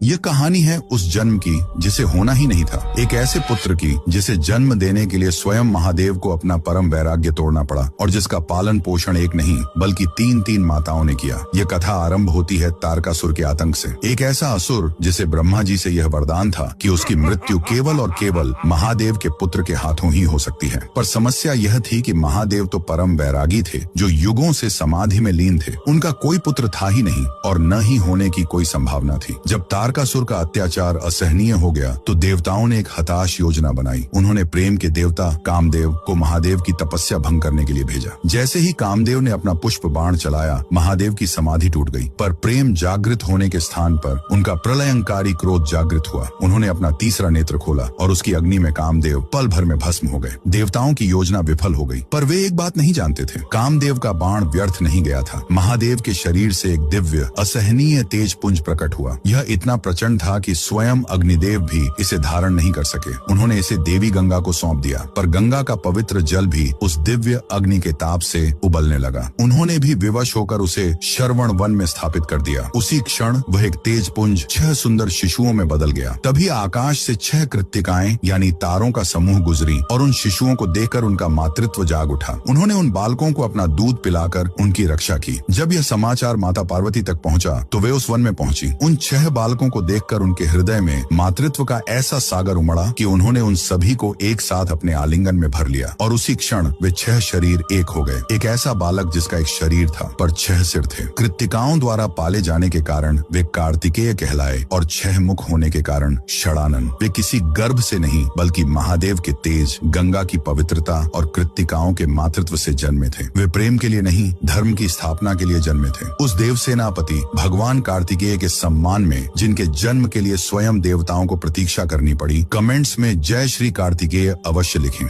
ये कहानी है उस जन्म की जिसे होना ही नहीं था, एक ऐसे पुत्र की जिसे जन्म देने के लिए स्वयं महादेव को अपना परम वैराग्य तोड़ना पड़ा और जिसका पालन पोषण एक नहीं बल्कि तीन तीन माताओं ने किया। ये कथा आरंभ होती है तारकासुर के आतंक से, एक ऐसा असुर जिसे ब्रह्मा जी से यह वरदान था कि उसकी मृत्यु केवल और केवल महादेव के पुत्र के हाथों ही हो सकती है। पर समस्या यह थी कि महादेव तो परम वैरागी थे जो युगों से समाधि में लीन थे, उनका कोई पुत्र था ही नहीं और न ही होने की कोई संभावना थी। जब तारकासुर का अत्याचार असहनीय हो गया तो देवताओं ने एक हताश योजना बनाई। उन्होंने प्रेम के देवता कामदेव को महादेव की तपस्या भंग करने के लिए भेजा। जैसे ही कामदेव ने अपना पुष्प बाण चलाया, महादेव की समाधि टूट गई, पर प्रेम जागृत होने के स्थान पर उनका प्रलयंकारी क्रोध जागृत हुआ। उन्होंने अपना तीसरा नेत्र खोला और उसकी अग्नि में कामदेव पल भर में भस्म हो गए। देवताओं की योजना विफल हो गई, पर वे एक बात नहीं जानते थे, कामदेव का बाण व्यर्थ नहीं गया था। महादेव के शरीर से एक दिव्य असहनीय तेज पुंज प्रकट हुआ। यह इतना प्रचंड था कि स्वयं अग्निदेव भी इसे धारण नहीं कर सके। उन्होंने इसे देवी गंगा को सौंप दिया, पर गंगा का पवित्र जल भी उस दिव्य अग्नि के ताप से उबलने लगा। उन्होंने भी विवश होकर उसे श्रवण वन में स्थापित कर दिया। उसी क्षण वह एक तेज पुंज 6 सुंदर शिशुओं में बदल गया। तभी आकाश से 6 कृत्तिकाएं यानी तारों का समूह गुजरी और उन शिशुओं को देखकर उनका मातृत्व जाग उठा। उन्होंने उन बालकों को अपना दूध पिलाकर उनकी रक्षा की। जब यह समाचार माता पार्वती तक पहुंचा तो वे उस वन में पहुंची। उन 6 बालकों को देखकर उनके हृदय में मातृत्व का ऐसा सागर उमड़ा कि उन्होंने उन सभी को एक साथ अपने आलिंगन में भर लिया और उसी क्षण वे 6 शरीर एक हो गए। एक ऐसा बालक जिसका एक शरीर था पर 6 सिर थे। कृत्तिकाओं द्वारा पाले जाने के कारण वे कार्तिकेय कहलाए और 6 मुख होने के कारण षडानन। वे किसी गर्भ से नहीं बल्कि महादेव के तेज, गंगा की पवित्रता और कृत्तिकाओं के मातृत्व से जन्मे थे। वे प्रेम के लिए नहीं, धर्म की स्थापना के लिए जन्मे थे। उस देव सेनापति भगवान कार्तिकेय के सम्मान में जिनके जन्म के लिए स्वयं देवताओं को प्रतीक्षा करनी पड़ी, कमेंट्स में जय श्री कार्तिकेय अवश्य लिखें।